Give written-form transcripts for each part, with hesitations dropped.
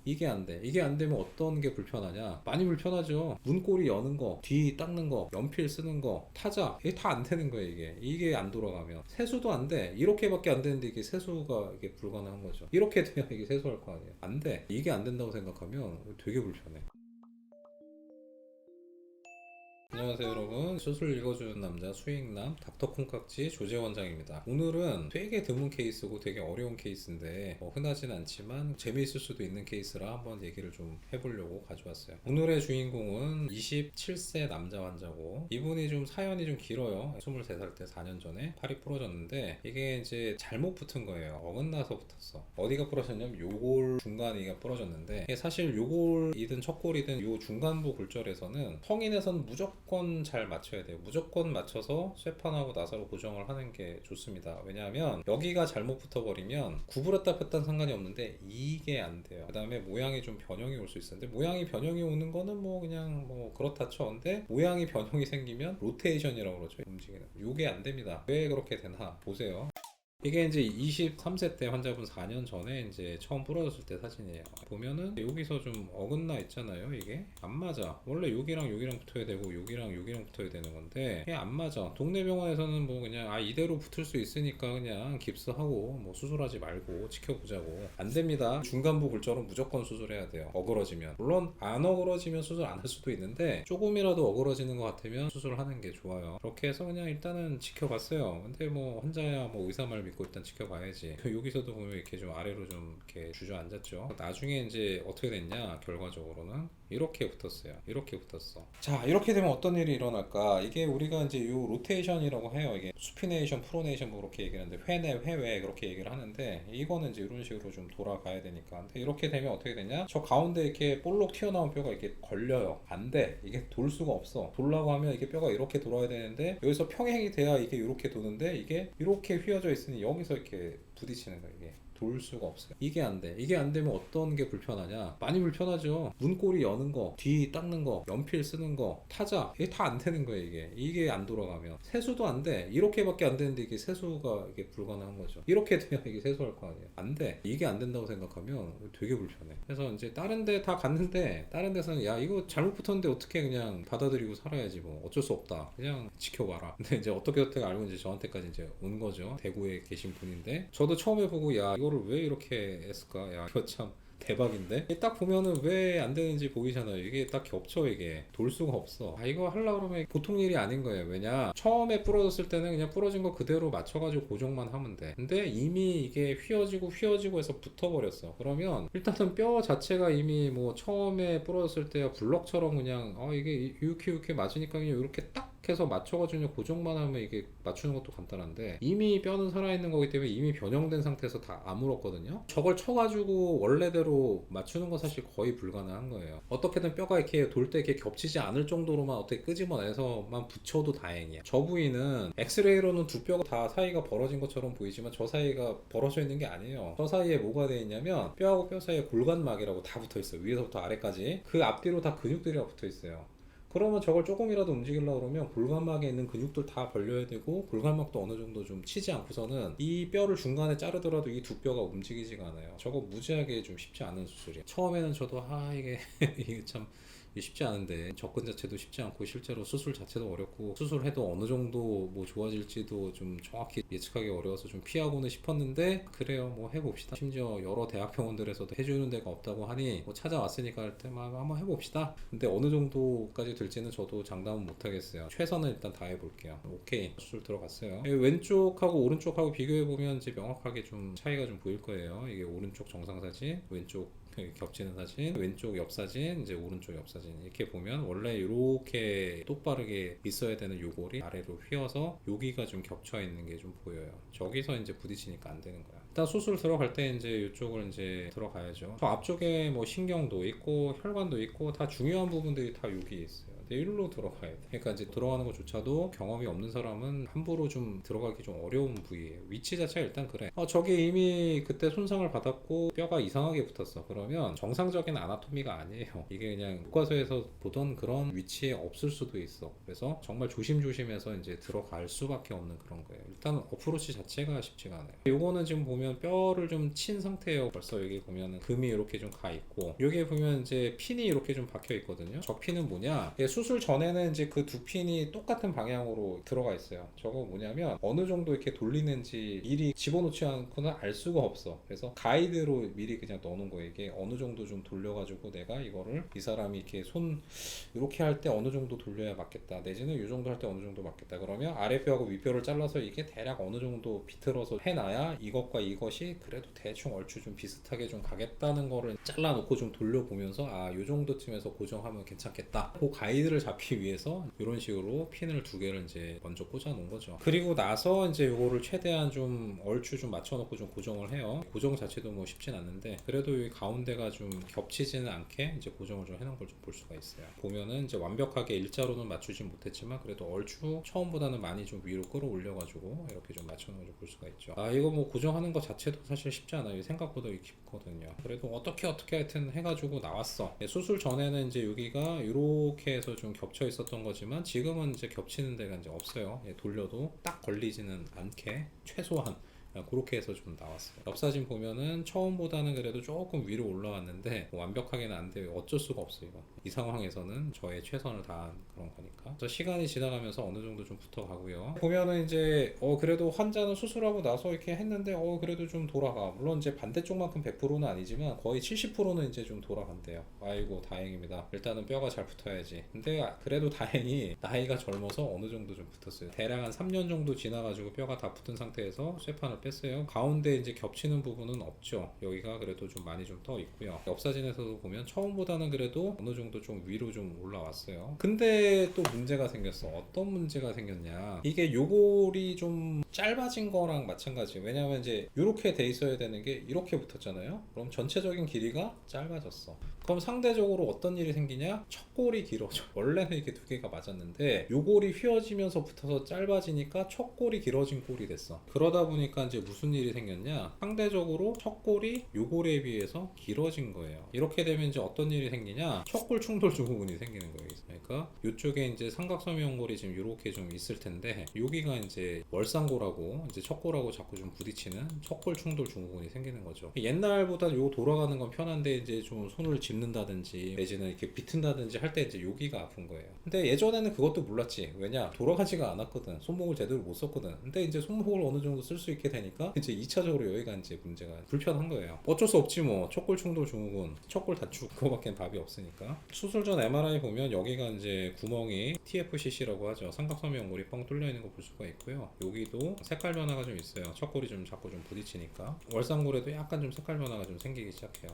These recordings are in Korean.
이게 안 돼. 이게 안 되면 어떤 게 불편하냐? 많이 불편하죠. 문고리 여는 거, 뒤 닦는 거, 연필 쓰는 거, 타자. 이게 다 안 되는 거예요, 이게 안 돌아가면. 세수도 안 돼. 이렇게밖에 안 되는데 이게 세수가 이게 불가능한 거죠. 이렇게 돼야 이게 세수할 거 아니에요. 안 돼. 이게 안 된다고 생각하면 되게 불편해. 안녕하세요 여러분, 수술 읽어주는 남자 수익남 닥터콩깍지 조재 원장입니다. 오늘은 되게 드문 케이스고 되게 어려운 케이스인데 흔하진 않지만 재미있을 수도 있는 케이스라 한번 얘기를 좀 해보려고 가져왔어요. 오늘의 주인공은 27세 남자 환자고, 이분이 좀 사연이 좀 길어요. 23살 때 4년 전에 팔이 부러졌는데 이게 이제 잘못 붙은 거예요. 어긋나서 붙었어. 어디가 부러졌냐면 요골 중간이가 부러졌는데, 이게 사실 요골이든 척골이든 요 중간부 골절에서는 성인에서는 무조건 잘 맞춰야 돼요. 무조건 맞춰서 쇠판하고 나사로 고정을 하는 게 좋습니다. 왜냐하면 여기가 잘못 붙어버리면 구부렸다 폈다는 상관이 없는데 이게 안 돼요. 그 다음에 모양이 좀 변형이 올 수 있었는데, 모양이 변형이 오는 거는 뭐 그냥 뭐 그렇다 쳐. 근데 모양이 변형이 생기면 로테이션이라고 그러죠. 움직이는. 요게 안 됩니다. 왜 그렇게 되나 보세요. 이게 이제 23세 때 환자분 4년 전에 이제 처음 부러졌을 때 사진이에요. 보면은 여기서 좀 어긋나 있잖아요. 이게 안 맞아. 원래 여기랑 여기랑 붙어야 되고 여기랑 여기랑 붙어야 되는 건데 이게 안 맞아. 동네 병원에서는 뭐 그냥 이대로 붙을 수 있으니까 그냥 깁스하고 뭐 수술하지 말고 지켜보자고. 안 됩니다. 중간부 골절은 무조건 수술해야 돼요. 어그러지면. 물론 안 어그러지면 수술 안 할 수도 있는데 조금이라도 어그러지는 것 같으면 수술을 하는 게 좋아요. 그렇게 해서 그냥 일단은 지켜봤어요. 근데 뭐 환자야 뭐 의사 말 믿고 일단 지켜봐야지. 여기서도 보면 이렇게 좀 아래로 좀 이렇게 주저앉았죠. 나중에 이제 어떻게 됐냐, 결과적으로는 이렇게 붙었어요. 이렇게 붙었어. 자, 이렇게 되면 어떤 일이 일어날까? 이게 우리가 이제 요 로테이션이라고 해요. 이게 수피네이션, 프로네이션 뭐 그렇게 얘기를 하는데, 회내, 회외 그렇게 얘기를 하는데, 이거는 이제 이런 식으로 좀 돌아가야 되니까. 근데 이렇게 되면 어떻게 되냐? 저 가운데 이렇게 볼록 튀어나온 뼈가 이렇게 걸려요. 안 돼. 이게 돌 수가 없어. 돌라고 하면 이게 뼈가 이렇게 돌아야 되는데, 여기서 평행이 돼야 이게 이렇게 도는데, 이게 이렇게 휘어져 있으니 여기서 이렇게 부딪히는 거예요. 이게 돌 수가 없어요. 이게 안 돼. 이게 안 되면 어떤 게 불편하냐? 많이 불편하죠. 문고리 여는 거, 뒤 닦는 거, 연필 쓰는 거, 타자. 이게 다 안 되는 거예요. 이게 안 돌아가면 세수도 안 돼. 이렇게밖에 안 되는데 이게 세수가 이게 불가능한 거죠. 이렇게 돼야 이게 세수할 거 아니에요. 안 돼. 이게 안 된다고 생각하면 되게 불편해. 그래서 이제 다른 데 다 갔는데, 다른 데서는 야 이거 잘못 붙었는데 어떻게 그냥 받아들이고 살아야지, 뭐 어쩔 수 없다. 그냥 지켜봐라. 근데 이제 어떻게 알고 이제 저한테까지 이제 온 거죠. 대구에 계신 분인데, 저도 처음에 보고 야 이거를 왜 이렇게 했을까? 야 이거 참 대박인데? 딱 보면은 왜 안 되는지 보이잖아요. 이게 딱 겹쳐. 이게 돌 수가 없어. 이거 하려고 그러면 보통 일이 아닌 거예요. 왜냐, 처음에 부러졌을 때는 그냥 부러진 거 그대로 맞춰가지고 고정만 하면 돼. 근데 이미 이게 휘어지고 해서 붙어버렸어. 그러면 일단은 뼈 자체가 이미 뭐 처음에 부러졌을 때야 블럭처럼 그냥 이게 이렇게 맞으니까 그냥 이렇게 딱 해서 맞춰가지고 고정만 하면 이게 맞추는 것도 간단한데, 이미 뼈는 살아있는 거기 때문에 이미 변형된 상태에서 다 아물었거든요. 저걸 쳐가지고 원래대로 맞추는 건 사실 거의 불가능한 거예요. 어떻게든 뼈가 이렇게 돌 때 이렇게 겹치지 않을 정도로만 어떻게 끄집어내서만 붙여도 다행이야. 저 부위는 엑스레이로는 두 뼈가 다 사이가 벌어진 것처럼 보이지만 저 사이가 벌어져 있는 게 아니에요. 저 사이에 뭐가 되어 있냐면 뼈하고 뼈 사이에 골간막이라고 다 붙어 있어요. 위에서부터 아래까지. 그 앞뒤로 다 근육들이 붙어 있어요. 그러면 저걸 조금이라도 움직이려고 그러면 골간막에 있는 근육들 다 벌려야 되고, 골간막도 어느 정도 좀 치지 않고서는 이 뼈를 중간에 자르더라도 이 두 뼈가 움직이지가 않아요. 저거 무지하게 좀 쉽지 않은 수술이에요. 처음에는 저도 이게 참 쉽지 않은데, 접근 자체도 쉽지 않고 실제로 수술 자체도 어렵고, 수술해도 어느 정도 뭐 좋아질지도 좀 정확히 예측하기 어려워서 좀 피하고는 싶었는데, 그래요, 뭐 해봅시다. 심지어 여러 대학병원들에서도 해주는 데가 없다고 하니 뭐 찾아왔으니까 할 때 막 한번 해봅시다. 근데 어느 정도까지 될지는 저도 장담은 못하겠어요. 최선을 일단 다 해볼게요. 오케이, 수술 들어갔어요. 왼쪽하고 오른쪽하고 비교해보면 이제 명확하게 좀 차이가 좀 보일 거예요. 이게 오른쪽 정상 사진, 왼쪽 겹치는 사진, 왼쪽 옆 사진, 이제 오른쪽 옆 사진. 이렇게 보면 원래 이렇게 똑바르게 있어야 되는 요골이 아래로 휘어서 여기가 좀 겹쳐 있는 게 좀 보여요. 저기서 이제 부딪히니까 안 되는 거야. 일단 수술 들어갈 때 이제 이쪽을 이제 들어가야죠. 저 앞쪽에 뭐 신경도 있고 혈관도 있고 다 중요한 부분들이 다 여기 있어요. 근데 일로 들어가야 돼. 그러니까 이제 들어가는 것조차도 경험이 없는 사람은 함부로 좀 들어가기 좀 어려운 부위예요. 위치 자체가 일단 그래. 저게 이미 그때 손상을 받았고 뼈가 이상하게 붙었어. 그러면 정상적인 아나토미가 아니에요. 이게 그냥 교과서에서 보던 그런 위치에 없을 수도 있어. 그래서 정말 조심조심해서 이제 들어갈 수밖에 없는 그런 거예요. 일단 어프로치 자체가 쉽지가 않아요. 요거는 지금 보면 뼈를 좀 친 상태예요. 벌써 여기 보면은 금이 이렇게 좀 가 있고, 여기 보면 이제 핀이 이렇게 좀 박혀 있거든요. 저 핀은 뭐냐? 수술 전에는 이제 그 두 핀이 똑같은 방향으로 들어가 있어요. 저거 뭐냐면 어느 정도 이렇게 돌리는지 미리 집어넣지 않고는 알 수가 없어. 그래서 가이드로 미리 그냥 넣어놓은 거예요. 이게 어느 정도 좀 돌려가지고 내가 이거를 이 사람이 이렇게 손 이렇게 할 때 어느 정도 돌려야 맞겠다, 내지는 이 정도 할 때 어느 정도 맞겠다. 그러면 아랫뼈하고 윗뼈를 잘라서 이게 대략 어느 정도 비틀어서 해놔야 이것과 이것이 그래도 대충 얼추 좀 비슷하게 좀 가겠다는 거를 잘라놓고 좀 돌려보면서 이 정도쯤에서 고정하면 괜찮겠다. 그 가이드를 잡기 위해서 이런 식으로 핀을 두 개를 이제 먼저 꽂아 놓은 거죠. 그리고 나서 이제 이거를 최대한 좀 얼추 좀 맞춰놓고 좀 고정을 해요. 고정 자체도 뭐 쉽진 않는데 그래도 이 가운데가 좀 겹치지는 않게 이제 고정을 좀 해놓은 걸 좀 볼 수가 있어요. 보면은 이제 완벽하게 일자로는 맞추진 못했지만 그래도 얼추 처음보다는 많이 좀 위로 끌어올려가지고 이렇게 좀 맞춰놓은 걸 볼 수가 있죠. 이거 뭐 고정하는 거 자체도 사실 쉽지 않아요. 생각보다 깊거든요. 그래도 어떻게 하여튼 해가지고 나왔어. 수술 전에는 이제 여기가 이렇게 해서 좀 겹쳐 있었던 거지만 지금은 이제 겹치는 데가 이제 없어요. 돌려도 딱 걸리지는 않게 최소한 그렇게 해서 좀 나왔어요. 옆 사진 보면은 처음보다는 그래도 조금 위로 올라왔는데 뭐 완벽하게는 안 돼요. 어쩔 수가 없어요. 이거. 이 상황에서는 저의 최선을 다한 그런 거니까. 그래서 시간이 지나가면서 어느 정도 좀 붙어가고요. 보면은 이제 그래도 환자는 수술하고 나서 이렇게 했는데 그래도 좀 돌아가. 물론 이제 반대쪽만큼 100%는 아니지만 거의 70%는 이제 좀 돌아간대요. 아이고 다행입니다. 일단은 뼈가 잘 붙어야지. 근데 그래도 다행히 나이가 젊어서 어느 정도 좀 붙었어요. 대략 한 3년 정도 지나가지고 뼈가 다 붙은 상태에서 쇠판을 뺐어요. 가운데 이제 겹치는 부분은 없죠. 여기가 그래도 좀 많이 좀 떠 있고요. 옆 사진에서도 보면 처음보다는 그래도 어느 정도 좀 위로 좀 올라왔어요. 근데 또 문제가 생겼어. 어떤 문제가 생겼냐? 이게 요골이 좀 짧아진 거랑 마찬가지예요. 왜냐면 이제 이렇게 돼 있어야 되는 게 이렇게 붙었잖아요. 그럼 전체적인 길이가 짧아졌어. 그럼 상대적으로 어떤 일이 생기냐? 척골이 길어져. 원래는 이렇게 두 개가 맞았는데 요골이 휘어지면서 붙어서 짧아지니까 척골이 길어진 꼴이 됐어. 그러다 보니까 이제 무슨 일이 생겼냐? 상대적으로 척골이 요골에 비해서 길어진 거예요. 이렇게 되면 이제 어떤 일이 생기냐? 척골 충돌 증후군이 생기는 거예요. 그러니까 이쪽에 이제 삼각섬유연골이 지금 이렇게 좀 있을 텐데 여기가 이제 월상골하고 이제 척골하고 자꾸 좀 부딪히는 척골 충돌 증후군이 생기는 거죠. 옛날보다 요 돌아가는 건 편한데 이제 좀 손을 짚는다든지 내지는 이렇게 비튼다든지 할 때 이제 여기가 아픈 거예요. 근데 예전에는 그것도 몰랐지. 왜냐? 돌아가지가 않았거든. 손목을 제대로 못 썼거든. 근데 이제 손목을 어느 정도 쓸 수 있게 되니까 이제 2차적으로 여기가 이제 문제가 불편한 거예요. 어쩔 수 없지 뭐. 척골 충돌 증후군, 척골 다축 그거밖에 답이 없으니까. 수술 전 MRI 보면 여기가 이제 구멍이 TFCC라고 하죠. 삼각섬유연골이 뻥 뚫려 있는 거 볼 수가 있고요. 여기도 색깔 변화가 좀 있어요. 척골이 좀 자꾸 좀 부딪히니까. 월상골에도 약간 좀 색깔 변화가 좀 생기기 시작해요.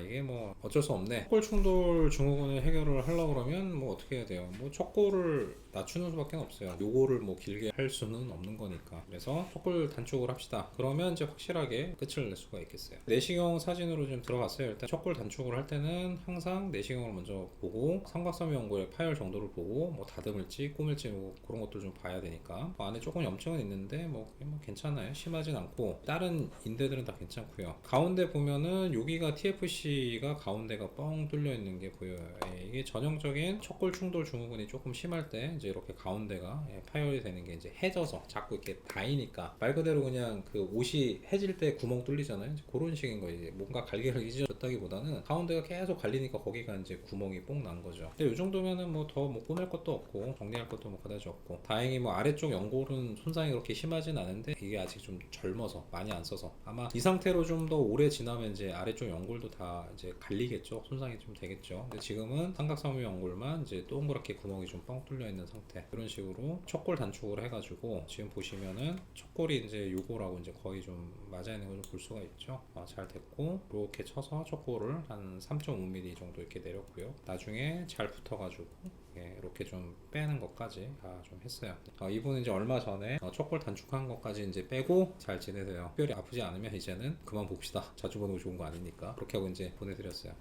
이게 뭐 어쩔 수 없네. 척골 충돌 증후군을 해결을 하려고 그러면 뭐 어떻게 해야 돼요? 뭐 척골을 낮추는 수밖에 없어요. 요거를 뭐 길게 할 수는 없는 거니까. 그래서 척골 단축을 합시다. 그러면 이제 확실하게 끝을 낼 수가 있겠어요. 내시경 사진으로 좀 들어갔어요. 일단 척골 단축을 할 때는 항상 내시경을 먼저 보고 삼각섬유연골의 파열 정도를 보고 뭐 다듬을지 꼬밀지 뭐 그런 것들 좀 봐야 되니까. 안에 조금 염증은 있는데 뭐 괜찮아요. 심하진 않고 다른 인대들은 다 괜찮고요. 가운데 보면은 여기가 TFC가 가운데가 뻥 뚫려 있는 게 보여요. 이게 전형적인 척골 충돌 증후군이 조금 심할 때 이제 이렇게 가운데가 파열이 되는 게 이제 해져서 자꾸 이렇게 닿이니까 말 그대로 그냥 그 옷이 해질 때 구멍 뚫리잖아요. 이제 그런 식인 거예요. 이제 뭔가 갈기갈기 찢어졌다기보다는 가운데가 계속 갈리니까 거기가 이제 구멍이 뽕 난 거죠. 근데 이 정도면은 뭐 더 뭐 꾸밀 것도 없고 정리할 것도 뭐 그다지 없고 다행히 뭐 아래쪽 연골은 손상이 그렇게 심하진 않은데 이게 아직 좀 젊어서 많이 안 써서 아마 이 상태로 좀 더 오래 지나면 이제 아래쪽 연골도 다 이제 갈리겠죠. 손상이 좀 되겠죠. 근데 지금은 삼각섬유 연골만 이제 동그랗게 구멍이 좀 뻥 뚫려 있는 상태. 이런 식으로 척골 단축을 해가지고 지금 보시면은 척골이 이제 요거라고 이제 거의 좀 맞아 있는 걸 좀 볼 수가 있죠. 잘 됐고 이렇게 쳐서 척골을 한 3.5mm 정도 이렇게 내렸고요. 나중에 잘 붙어가지고 이렇게 좀 빼는 것까지 다 좀 했어요. 이분은 이제 얼마 전에 척골 단축한 것까지 이제 빼고 잘 지내세요. 특별히 아프지 않으면 이제는 그만 봅시다. 자주 보는 거 좋은 거 아니니까 그렇게 하고 이제 보내드렸어요.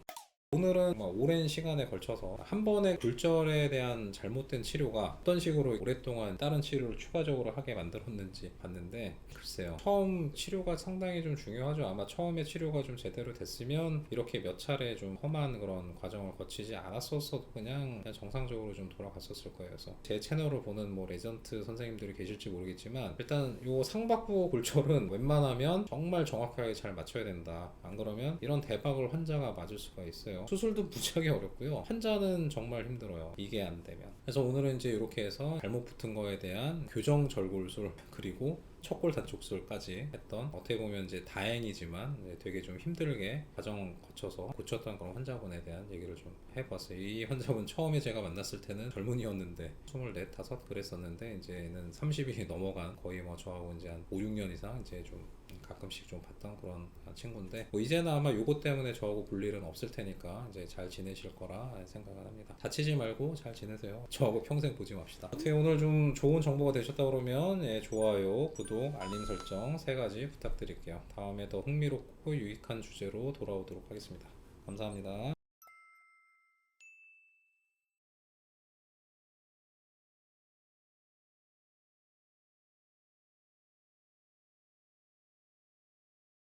오늘은 오랜 시간에 걸쳐서 한 번의 굴절에 대한 잘못된 치료가 어떤 식으로 오랫동안 다른 치료를 추가적으로 하게 만들었는지 봤는데, 글쎄요, 처음 치료가 상당히 좀 중요하죠. 아마 처음에 치료가 좀 제대로 됐으면 이렇게 몇 차례 좀 험한 그런 과정을 거치지 않았었어도 그냥 정상적으로 좀 돌아갔었을 거예요. 그래서 제 채널을 보는 레전트 선생님들이 계실지 모르겠지만, 일단 요 상박부 굴절은 웬만하면 정말 정확하게 잘 맞춰야 된다. 안 그러면 이런 대박을 환자가 맞을 수가 있어요. 수술도 무지하게 어렵고요, 환자는 정말 힘들어요, 이게 안 되면. 그래서 오늘은 이제 이렇게 해서 잘못 붙은 거에 대한 교정 절골술, 그리고 척골 단축술까지 했던, 어떻게 보면 이제 다행이지만 되게 좀 힘들게 과정 거쳐서 고쳤던 그런 환자분에 대한 얘기를 좀 해봤어요. 이 환자분 처음에 제가 만났을 때는 젊은이였는데 24, 5 그랬었는데, 이제는 30이 넘어간, 거의 저하고 이제 한 5, 6년 이상 이제 좀 가끔씩 좀 봤던 그런 친구인데, 이제는 아마 요거 때문에 저하고 볼 일은 없을 테니까 이제 잘 지내실 거라 생각을 합니다. 다치지 말고 잘 지내세요. 저하고 평생 보지 맙시다. 어떻게 오늘 좀 좋은 정보가 되셨다 그러면 좋아요, 구독, 알림 설정 3가지 부탁드릴게요. 다음에 더 흥미롭고 유익한 주제로 돌아오도록 하겠습니다. 감사합니다.